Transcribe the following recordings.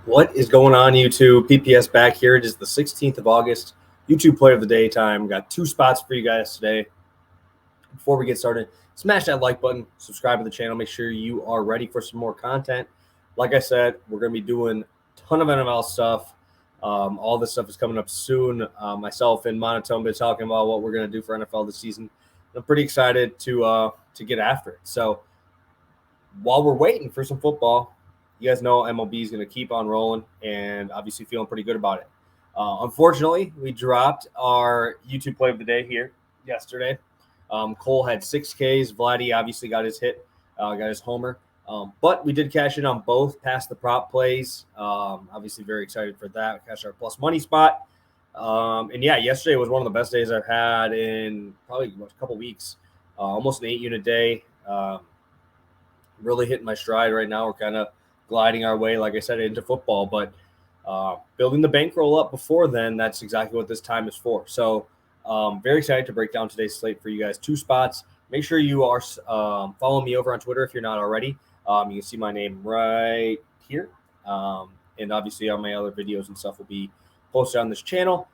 What is going on, YouTube? PPS back here. It is the 16th of August. YouTube play of the day time. Got two spots for you guys today. Before we get started, smash that like button, subscribe to the channel. Make sure you are ready for some more content. Like I said, we're going to be doing a ton of NFL stuff. All this stuff is coming up soon. Myself and Monotone been talking about what we're going to do for NFL this season. I'm pretty excited to get after it. So while we're waiting for some football, you guys know MLB is going to keep on rolling, and obviously feeling pretty good about it. Unfortunately, we dropped our YouTube play of the day here yesterday. Cole had 6 Ks. Vladdy obviously got his hit, got his homer. But we did cash in on both past the prop plays. Obviously very excited for that. We cashed our plus money spot. And yeah, yesterday was one of the best days I've had in probably a couple weeks. Almost an 8-unit day. Really hitting my stride right now. We're kind of gliding our way, like I said, into football. But building the bankroll up before then, that's exactly what this time is for. So very excited to break down today's slate for you guys. 2 spots. Make sure you are following me over on Twitter if you're not already. You can see my name right here. And obviously all my other videos and stuff will be posted on this channel.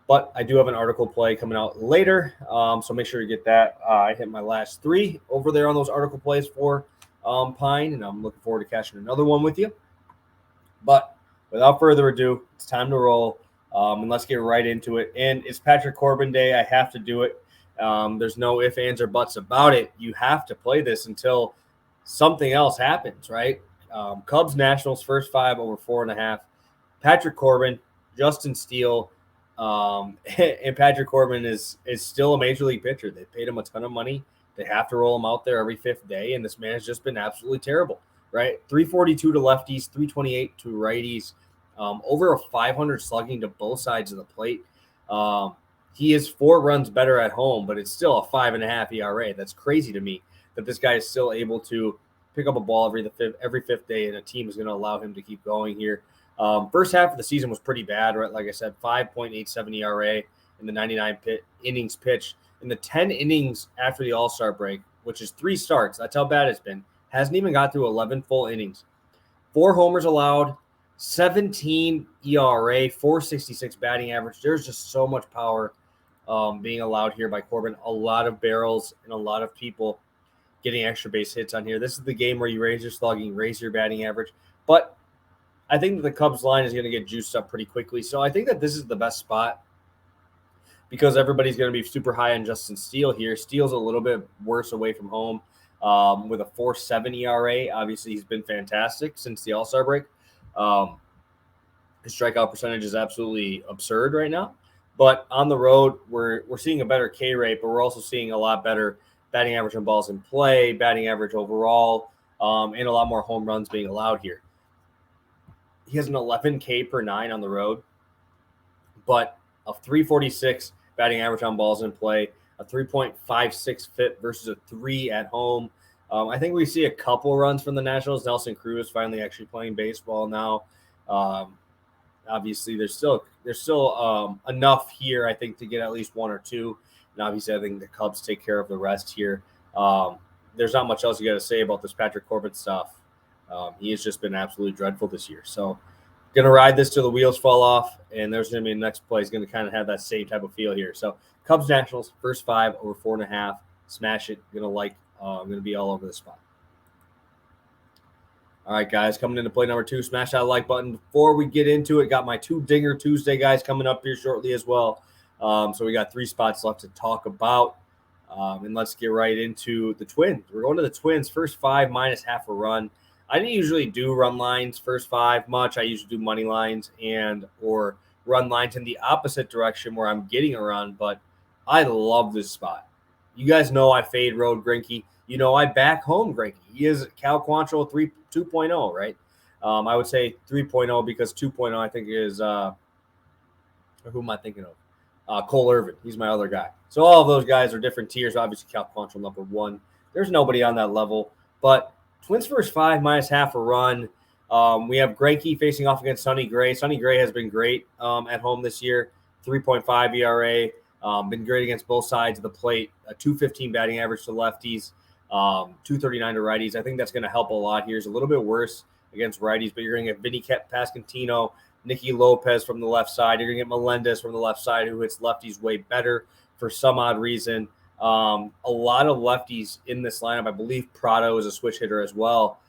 But I do have an article play coming out later. So make sure you get that. I hit my last 3 over there on those article plays for Pine, and I'm looking forward to catching another one with you. But without further ado, it's time to roll. And let's get right into it. And it's Patrick Corbin Day. I have to do it. There's no ifs, ands, or buts about it. You have to play this until something else happens, right? Cubs Nationals first 5 over 4.5. Patrick Corbin, Justin Steele, and Patrick Corbin is still a major league pitcher. They paid him a ton of money. They have to roll him out there every 5th day, and this man has just been absolutely terrible, right? 342 to lefties, 328 to righties, over a 500 slugging to both sides of the plate. He is 4 runs better at home, but it's still a 5.5 ERA. That's crazy to me that this guy is still able to pick up a ball every 5th day, and a team is going to allow him to keep going here. First half of the season was pretty bad, right? Like I said, 5.87 ERA in the 99 innings pitched. In the 10 innings after the All-Star break, which is 3 starts, that's how bad it's been, hasn't even got through 11 full innings. 4 homers allowed, 17 ERA, 4.66 batting average. There's just so much power being allowed here by Corbin. A lot of barrels and a lot of people getting extra base hits on here. This is the game where you raise your slugging, raise your batting average. But I think that the Cubs line is going to get juiced up pretty quickly. So I think that this is the best spot, because everybody's going to be super high on Justin Steele here. Steele's a little bit worse away from home with a 4.7 ERA. Obviously, he's been fantastic since the All-Star break. His strikeout percentage is absolutely absurd right now. But on the road, we're seeing a better K rate, but we're also seeing a lot better batting average on balls in play, batting average overall, and a lot more home runs being allowed here. He has an 11 K per 9 on the road, but a 346 batting average on balls in play, a 3.56 FIP versus a 3 at home. I think we see a couple runs from the Nationals. Nelson Cruz finally actually playing baseball now. Obviously, there's still enough here, I think, to get at least 1 or 2. And obviously, I think the Cubs take care of the rest here. There's not much else you got to say about this Patrick Corbin stuff. He has just been absolutely dreadful this year. So, going to ride this till the wheels fall off, and there's going to be the next play is going to kind of have that same type of feel here. So, Cubs Nationals, first 5 over 4.5. Smash it. I'm going to be all over the spot. All right, guys, coming into play number 2, smash that like button. Before we get into it, got my 2 Dinger Tuesday guys coming up here shortly as well. So we got 3 spots left to talk about. And let's get right into the Twins. We're going to the Twins, first 5 minus half a run. I didn't usually do run lines first 5 much. I usually do money lines or run lines in the opposite direction where I'm getting a run, but I love this spot. You guys know I fade road Greinke. You know I back home Greinke. He is Cal Quantrill 2.0, right? I would say 3.0 because 2.0 I think is who am I thinking of? Cole Irvin. He's my other guy. So all of those guys are different tiers. Obviously Cal Quantrill number 1. There's nobody on that level, but Twins first 5 minus half a run. We have Greinke facing off against Sonny Gray. Sonny Gray has been great at home this year. 3.5 ERA. Been great against both sides of the plate. A 215 batting average to lefties. 239 to righties. I think that's going to help a lot here. He's a little bit worse against righties, but you're going to get Vinny Pascantino, Nicky Lopez from the left side. You're going to get Melendez from the left side, who hits lefties way better for some odd reason. A lot of lefties in this lineup. I believe Prado is a switch hitter as well.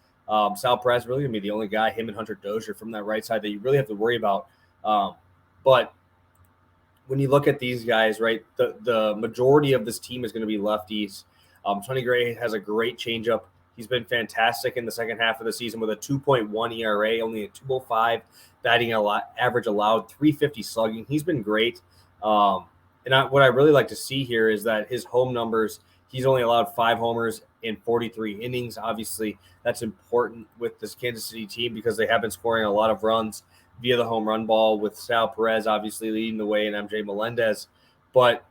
Sal Perez really going to be the only guy, him and Hunter Dozier from that right side, that you really have to worry about. But when you look at these guys, right, the majority of this team is going to be lefties. Tony Gray has a great changeup. He's been fantastic in the second half of the season with a 2.1 ERA, only a 205 batting average allowed, 350 slugging. He's been great. What I really like to see here is that his home numbers, he's only allowed 5 homers in 43 innings. Obviously, that's important with this Kansas City team because they have been scoring a lot of runs via the home run ball, with Sal Perez obviously leading the way and MJ Melendez. But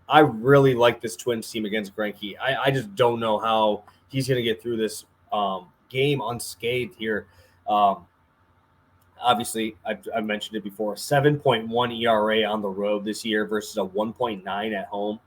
I really like this Twins team against Greinke. I just don't know how he's going to get through this game unscathed here. Obviously, I've mentioned it before, 7.1 ERA on the road this year versus a 1.9 at home.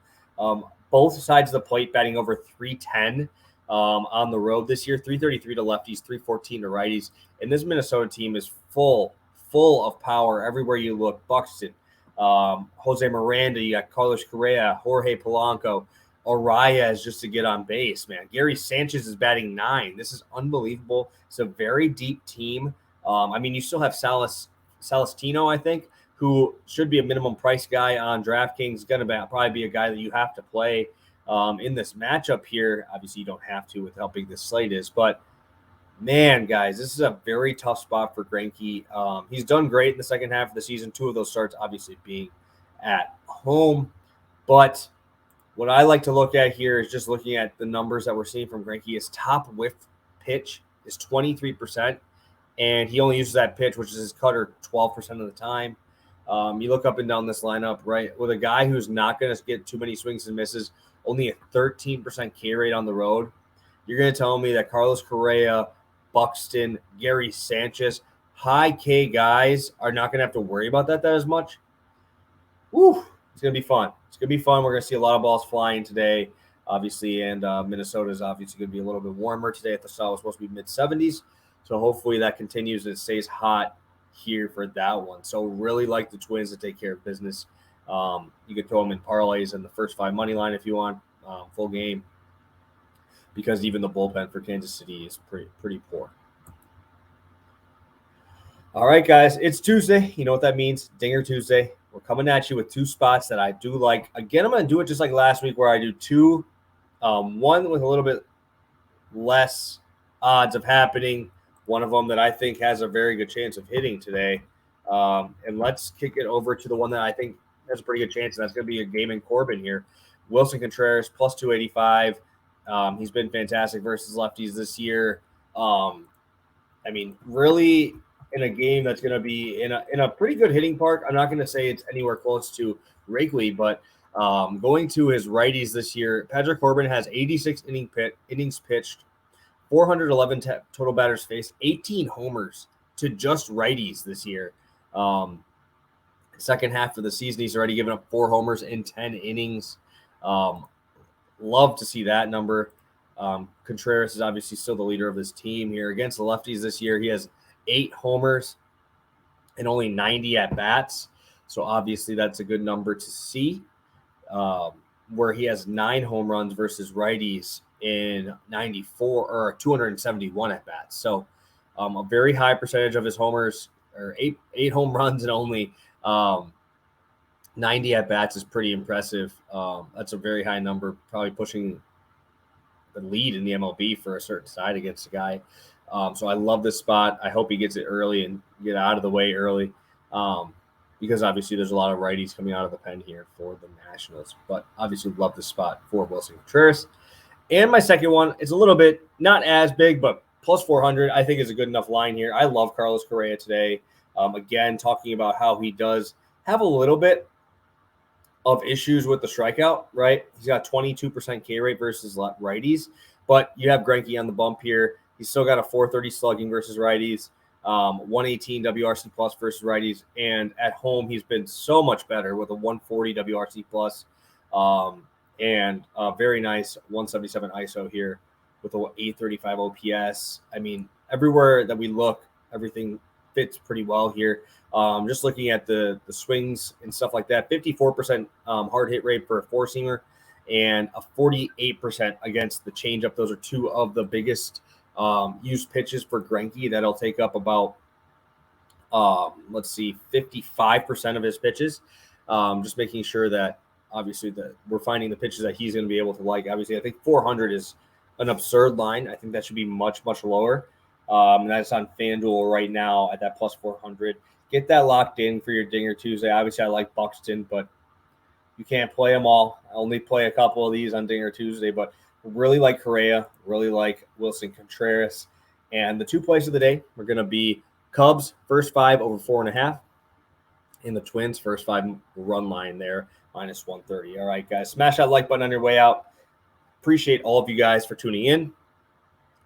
Both sides of the plate batting over 310 on the road this year, 333 to lefties, 314 to righties. And this Minnesota team is full of power everywhere you look. Buxton, Jose Miranda, you got Carlos Correa, Jorge Polanco, Arias just to get on base, man. Gary Sanchez is batting 9. This is unbelievable. It's a very deep team. You still have Celestino, I think, who should be a minimum price guy on DraftKings. Going to probably be a guy that you have to play in this matchup here. Obviously, you don't have to with how big this slate is. But, man, guys, this is a very tough spot for Greinke. He's done great in the second half of the season. 2 of those starts obviously being at home. But what I like to look at here is just looking at the numbers that we're seeing from Greinke. His top whiff pitch is 23%. And he only uses that pitch, which is his cutter, 12% of the time. You look up and down this lineup, right, with a guy who's not going to get too many swings and misses, only a 13% K rate on the road. You're going to tell me that Carlos Correa, Buxton, Gary Sanchez, high K guys are not going to have to worry about that as much? Woo, it's going to be fun. It's going to be fun. We're going to see a lot of balls flying today, obviously, and Minnesota is obviously going to be a little bit warmer today. At the start, it was supposed to be mid-70s. So hopefully that continues and it stays hot here for that one. So really like the Twins to take care of business. You could throw them in parlays in the first 5 money line if you want, full game, because even the bullpen for Kansas City is pretty poor. All right, guys, it's Tuesday. You know what that means, Dinger Tuesday. We're coming at you with 2 spots that I do like. Again, I'm going to do it just like last week where I do 2, one with a little bit less odds of happening. One of them that I think has a very good chance of hitting today. And let's kick it over to the one that I think has a pretty good chance, and that's going to be a Gaiman Corbin here. Willson Conteras, plus 285. He's been fantastic versus lefties this year. Really in a game that's going to be in a pretty good hitting park. I'm not going to say it's anywhere close to Wrigley, but going to his righties this year, Patrick Corbin has 86 innings pitched, 411 total batters faced, 18 homers to just righties this year. Second half of the season, he's already given up 4 homers in 10 innings. Love to see that number. Conteras is obviously still the leader of this team here. Against the lefties this year, he has 8 homers and only 90 at-bats. So obviously that's a good number to see. Where he has 9 home runs versus righties in 94 or 271 at bats. So a very high percentage of his homers, or eight home runs and only 90 at bats is pretty impressive. That's a very high number, probably pushing the lead in the MLB for a certain side against a guy. So I love this spot. I hope he gets it early and get out of the way early. Because obviously there's a lot of righties coming out of the pen here for the Nationals. But obviously love this spot for Willson Contreras. And my second one is a little bit not as big, but plus 400 I think is a good enough line here. I love Carlos Correa today. Again, talking about how he does have a little bit of issues with the strikeout, right? He's got 22% K rate versus righties. But you have Greinke on the bump here. He's still got a 430 slugging versus righties. 118 WRC plus versus righties, and at home he's been so much better with a 140 WRC plus, and a very nice 177 ISO here with a 835 OPS. everywhere that we look, everything fits pretty well here. Just looking at the swings and stuff like that, 54% hard hit rate for a four-seamer and a 48% against the changeup. Those are two of the biggest used pitches for Greinke. That'll take up about, 55% of his pitches. Just making sure that obviously that we're finding the pitches that he's going to be able to like. Obviously, I think 400 is an absurd line. I think that should be much, much lower. And that's on FanDuel right now at that plus 400. Get that locked in for your Dinger Tuesday. Obviously, I like Buxton, but you can't play them all. I only play a couple of these on Dinger Tuesday, but really like Correa, really like Willson, Conteras. And the two plays of the day are going to be Cubs, first 5 over 4.5. And the Twins, first 5 run line there, minus 130. All right, guys, smash that like button on your way out. Appreciate all of you guys for tuning in.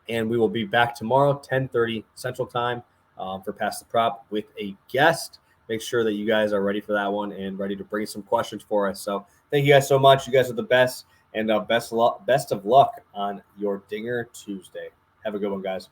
And we will be back tomorrow, 10:30 Central Time, for Pass the Prop with a guest. Make sure that you guys are ready for that one and ready to bring some questions for us. So thank you guys so much. You guys are the best, and best of luck on your Dinger Tuesday. Have a good one, guys.